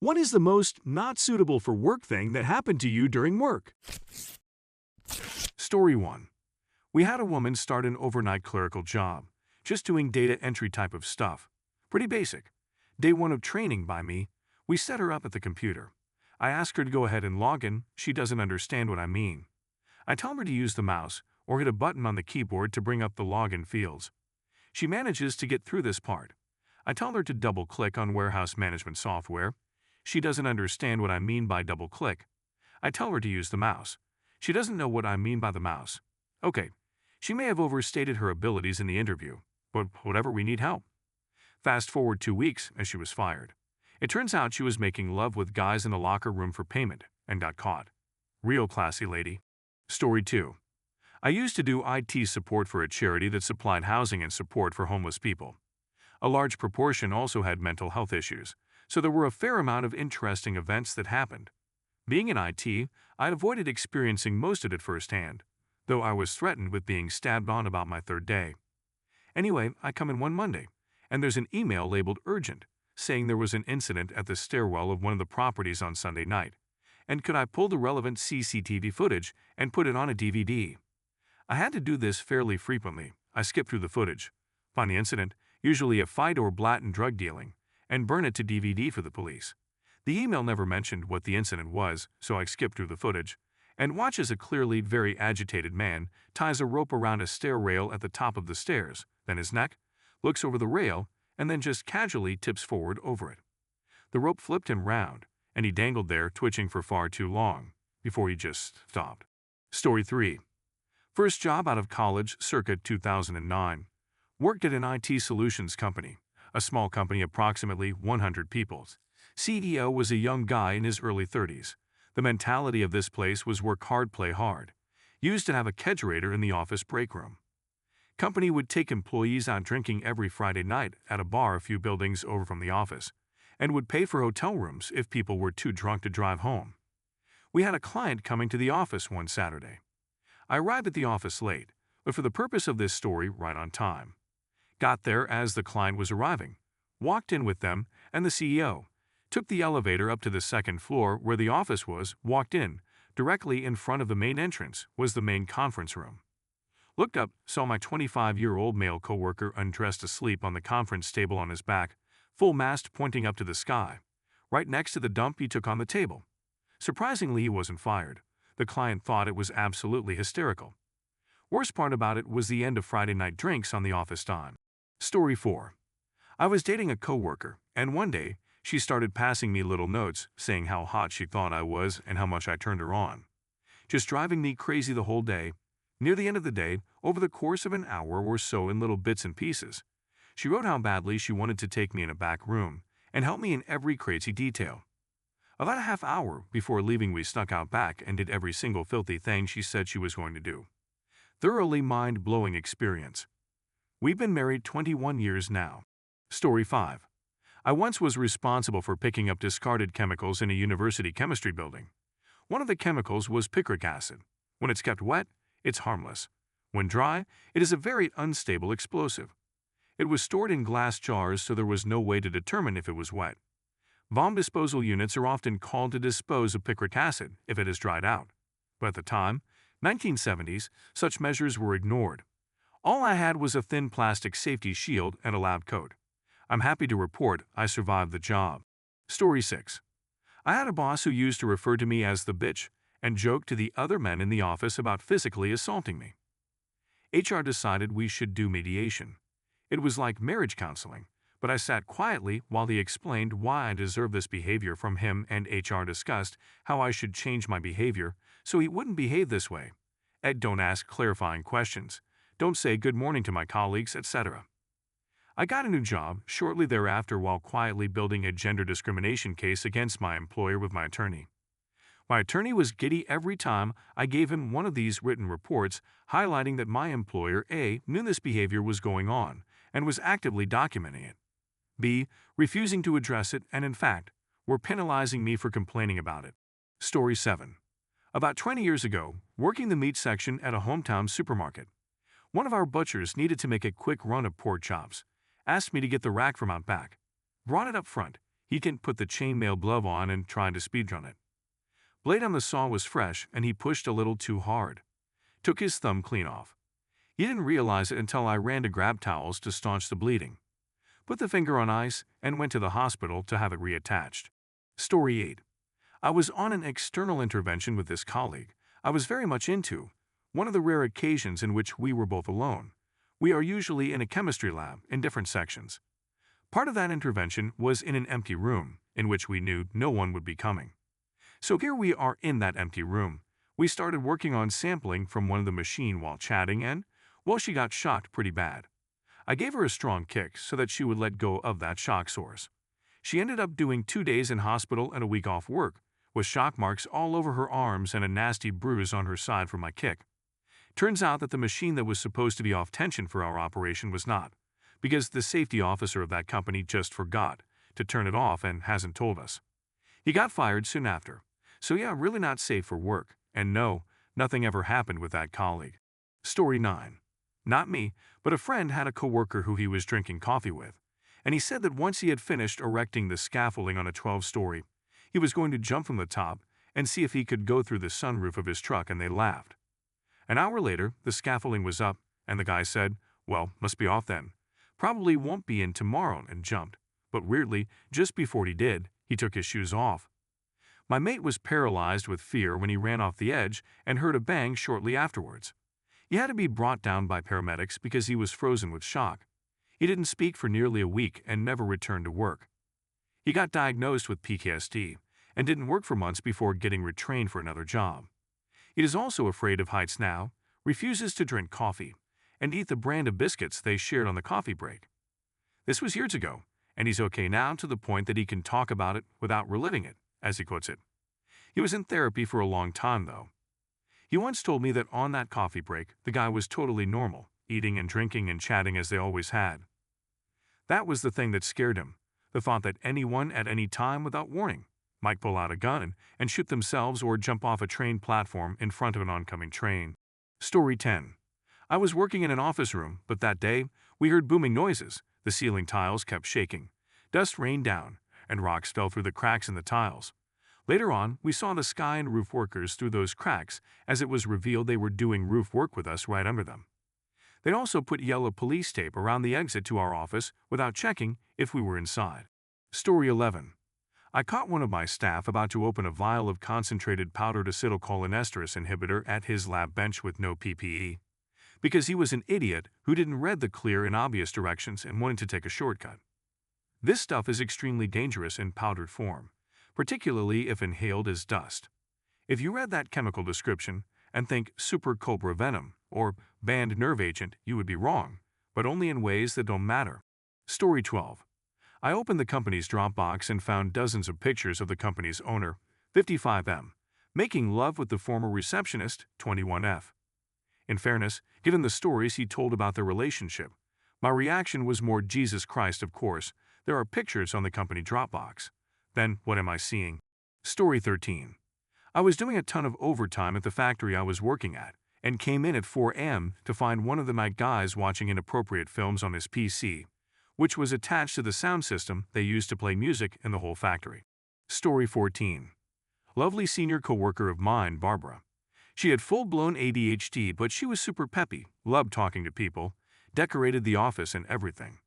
What is the most not suitable for work thing that happened to you during work? Story 1. We had a woman start an overnight clerical job, just doing data entry type of stuff. Pretty basic. Day 1 of training by me, we set her up at the computer. I ask her to go ahead and log in. She doesn't understand what I mean. I tell her to use the mouse or hit a button on the keyboard to bring up the login fields. She manages to get through this part. I tell her to double-click on warehouse management software. She doesn't understand what I mean by double-click. I tell her to use the mouse. She doesn't know what I mean by the mouse. Okay, she may have overstated her abilities in the interview, but whatever, we need help. Fast forward 2 weeks as she was fired. It turns out she was making love with guys in the locker room for payment and got caught. Real classy lady. Story 2. I used to do IT support for a charity that supplied housing and support for homeless people. A large proportion also had mental health issues, so there were a fair amount of interesting events that happened. Being in IT, I'd avoided experiencing most of it firsthand, though I was threatened with being stabbed on about my 3rd day. Anyway, I come in one Monday, and there's an email labeled urgent, saying there was an incident at the stairwell of one of the properties on Sunday night, and could I pull the relevant CCTV footage and put it on a DVD. I had to do this fairly frequently. I skip through the footage, find the incident, usually a fight or blatant drug dealing, and burn it to DVD for the police. The email never mentioned what the incident was, so I skip through the footage and watch as a clearly very agitated man ties a rope around a stair rail at the top of the stairs, then his neck, looks over the rail, and then just casually tips forward over it. The rope flipped him round, and he dangled there twitching for far too long, before he just stopped. Story 3. First job out of college circa 2009. Worked at an IT solutions company, a small company approximately 100 people. CEO was a young guy in his early 30s. The mentality of this place was work hard, play hard. Used to have a kegerator in the office break room. Company would take employees out drinking every Friday night at a bar a few buildings over from the office, and would pay for hotel rooms if people were too drunk to drive home. We had a client coming to the office one Saturday. I arrived at the office late, but for the purpose of this story, right on time. Got there as the client was arriving, walked in with them and the CEO, took the elevator up to the 2nd floor where the office was, walked in. Directly in front of the main entrance was the main conference room. Looked up, saw my 25-year-old male coworker undressed asleep on the conference table on his back, full mast pointing up to the sky, right next to the dump he took on the table. Surprisingly, he wasn't fired. The client thought it was absolutely hysterical. Worst part about it was the end of Friday night drinks on the office dime. Story 4. I was dating a coworker, and one day, she started passing me little notes saying how hot she thought I was and how much I turned her on. Just driving me crazy the whole day. Near the end of the day, over the course of an hour or so in little bits and pieces, she wrote how badly she wanted to take me in a back room and help me in every crazy detail. About a half hour before leaving, we snuck out back and did every single filthy thing she said she was going to do. Thoroughly mind-blowing experience. We've been married 21 years now. Story 5. I once was responsible for picking up discarded chemicals in a university chemistry building. One of the chemicals was picric acid. When it's kept wet, it's harmless. When dry, it is a very unstable explosive. It was stored in glass jars, so there was no way to determine if it was wet. Bomb disposal units are often called to dispose of picric acid if it has dried out. But at the time, 1970s, such measures were ignored. All I had was a thin plastic safety shield and a lab coat. I'm happy to report I survived the job. Story 6. I had a boss who used to refer to me as the bitch and joke to the other men in the office about physically assaulting me. HR decided we should do mediation. It was like marriage counseling, but I sat quietly while he explained why I deserved this behavior from him, and HR discussed how I should change my behavior so he wouldn't behave this way. Don't ask clarifying questions. Don't say good morning to my colleagues, etc. I got a new job shortly thereafter while quietly building a gender discrimination case against my employer with my attorney. My attorney was giddy every time I gave him one of these written reports highlighting that my employer A. knew this behavior was going on and was actively documenting it, B. refusing to address it, and in fact, were penalizing me for complaining about it. Story 7. About 20 years ago, working the meat section at a hometown supermarket, one of our butchers needed to make a quick run of pork chops, asked me to get the rack from out back. Brought it up front. He didn't put the chainmail glove on and tried to speedrun it. Blade on the saw was fresh and he pushed a little too hard. Took his thumb clean off. He didn't realize it until I ran to grab towels to staunch the bleeding. Put the finger on ice and went to the hospital to have it reattached. Story 8. I was on an external intervention with this colleague I was very much into, one of the rare occasions in which we were both alone. We are usually in a chemistry lab in different sections. Part of that intervention was in an empty room, in which we knew no one would be coming. So here we are in that empty room. We started working on sampling from one of the machine while chatting and, well, she got shocked pretty bad. I gave her a strong kick so that she would let go of that shock source. She ended up doing 2 days in hospital and a week off work, with shock marks all over her arms and a nasty bruise on her side from my kick. Turns out that the machine that was supposed to be off tension for our operation was not, because the safety officer of that company just forgot to turn it off and hasn't told us. He got fired soon after. So yeah, really not safe for work. And no, nothing ever happened with that colleague. Story 9. Not me, but a friend had a coworker who he was drinking coffee with, and he said that once he had finished erecting the scaffolding on a 12-story, he was going to jump from the top and see if he could go through the sunroof of his truck, and they laughed. An hour later, the scaffolding was up, and the guy said, well, must be off then. Probably won't be in tomorrow, and jumped. But weirdly, just before he did, he took his shoes off. My mate was paralyzed with fear when he ran off the edge and heard a bang shortly afterwards. He had to be brought down by paramedics because he was frozen with shock. He didn't speak for nearly a week and never returned to work. He got diagnosed with PTSD and didn't work for months before getting retrained for another job. He is also afraid of heights now, refuses to drink coffee, and eat the brand of biscuits they shared on the coffee break. This was years ago, and he's okay now to the point that he can talk about it without reliving it, as he puts it. He was in therapy for a long time, though. He once told me that on that coffee break, the guy was totally normal, eating and drinking and chatting as they always had. That was the thing that scared him, the thought that anyone at any time without warning might pull out a gun and shoot themselves or jump off a train platform in front of an oncoming train. Story 10. I was working in an office room, but that day, we heard booming noises. The ceiling tiles kept shaking. Dust rained down, and rocks fell through the cracks in the tiles. Later on, we saw the sky and roof workers through those cracks as it was revealed they were doing roof work with us right under them. They also put yellow police tape around the exit to our office without checking if we were inside. Story 11. I caught one of my staff about to open a vial of concentrated powdered acetylcholinesterase inhibitor at his lab bench with no PPE, because he was an idiot who didn't read the clear and obvious directions and wanted to take a shortcut. This stuff is extremely dangerous in powdered form, particularly if inhaled as dust. If you read that chemical description and think super cobra venom or banned nerve agent, you would be wrong, but only in ways that don't matter. Story 12. I opened the company's Dropbox and found dozens of pictures of the company's owner, 55M, making love with the former receptionist, 21F. In fairness, given the stories he told about their relationship, my reaction was more Jesus Christ, of course. There are pictures on the company Dropbox. Then, what am I seeing? Story 13. I was doing a ton of overtime at the factory I was working at, and came in at 4 a.m. to find one of my guys watching inappropriate films on his PC, which was attached to the sound system they used to play music in the whole factory. Story 14. Lovely senior coworker of mine, Barbara. She had full-blown ADHD, but she was super peppy, loved talking to people, decorated the office and everything.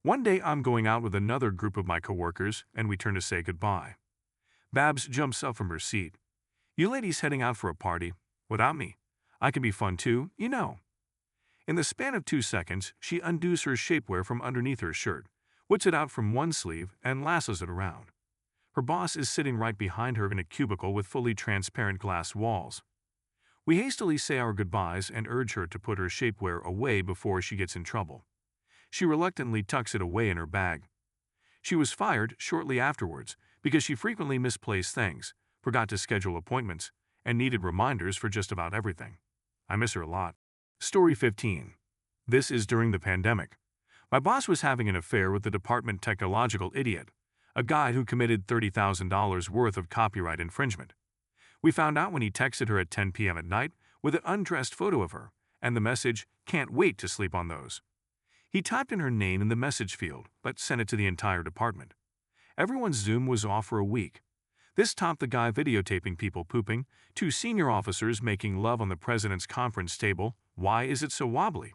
One day I'm going out with another group of my coworkers, and we turn to say goodbye. Babs jumps up from her seat. You ladies heading out for a party? Without me. I can be fun too, you know. In the span of 2 seconds, she undoes her shapewear from underneath her shirt, whips it out from one sleeve, and lassos it around. Her boss is sitting right behind her in a cubicle with fully transparent glass walls. We hastily say our goodbyes and urge her to put her shapewear away before she gets in trouble. She reluctantly tucks it away in her bag. She was fired shortly afterwards because she frequently misplaced things, forgot to schedule appointments, and needed reminders for just about everything. I miss her a lot. Story 15. This is during the pandemic. My boss was having an affair with the department technological idiot, a guy who committed $30,000 worth of copyright infringement. We found out when he texted her at 10 p.m. at night with an undressed photo of her, and the message, "Can't wait to sleep on those." He typed in her name in the message field, but sent it to the entire department. Everyone's Zoom was off for a week. This topped the guy videotaping people pooping, two senior officers making love on the president's conference table. Why is it so wobbly?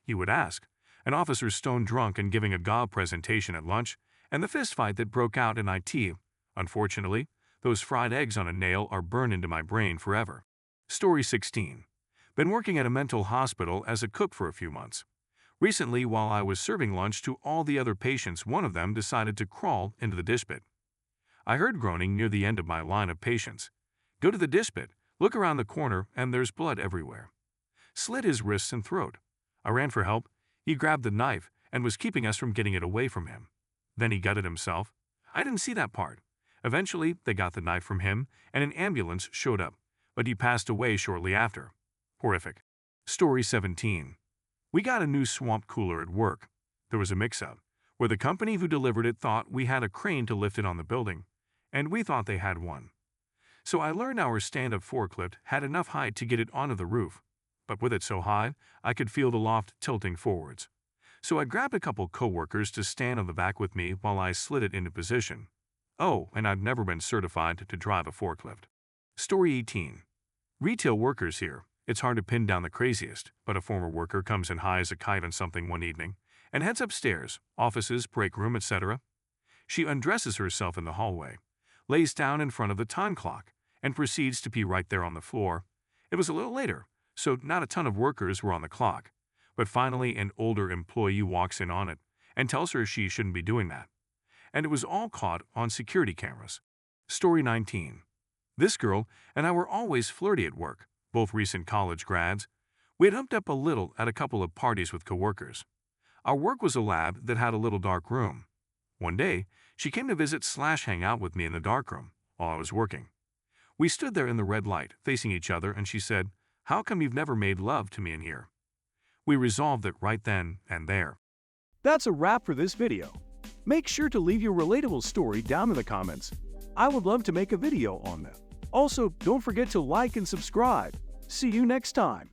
He would ask. An officer stone drunk and giving a gob presentation at lunch, and the fistfight that broke out in IT. Unfortunately, those fried eggs on a nail are burned into my brain forever. Story 16. Been working at a mental hospital as a cook for a few months. Recently, while I was serving lunch to all the other patients, one of them decided to crawl into the dish pit. I heard groaning near the end of my line of patients. Go to the dish pit, look around the corner, and there's blood everywhere. Slit his wrists and throat. I ran for help. He grabbed the knife and was keeping us from getting it away from him. Then he gutted himself. I didn't see that part. Eventually, they got the knife from him, and an ambulance showed up, but he passed away shortly after. Horrific. Story 17. We got a new swamp cooler at work. There was a mix-up, where the company who delivered it thought we had a crane to lift it on the building, and we thought they had one. So I learned our stand-up forklift had enough height to get it onto the roof, but with it so high, I could feel the loft tilting forwards. So I grabbed a couple co-workers to stand on the back with me while I slid it into position. Oh, and I've never been certified to drive a forklift. Story 18. Retail workers here. It's hard to pin down the craziest, but a former worker comes in high as a kite on something one evening and heads upstairs, offices, break room, etc. She undresses herself in the hallway, lays down in front of the time clock, and proceeds to pee right there on the floor. It was a little later, so not a ton of workers were on the clock, but finally an older employee walks in on it and tells her she shouldn't be doing that. And it was all caught on security cameras. Story 19. This girl and I were always flirty at work, both recent college grads. We had humped up a little at a couple of parties with coworkers. Our work was a lab that had a little dark room. One day, she came to visit / hang out with me in the darkroom while I was working. We stood there in the red light, facing each other, and she said, "How come you've never made love to me in here?" We resolved it right then and there. That's a wrap for this video. Make sure to leave your relatable story down in the comments. I would love to make a video on them. Also, don't forget to like and subscribe. See you next time.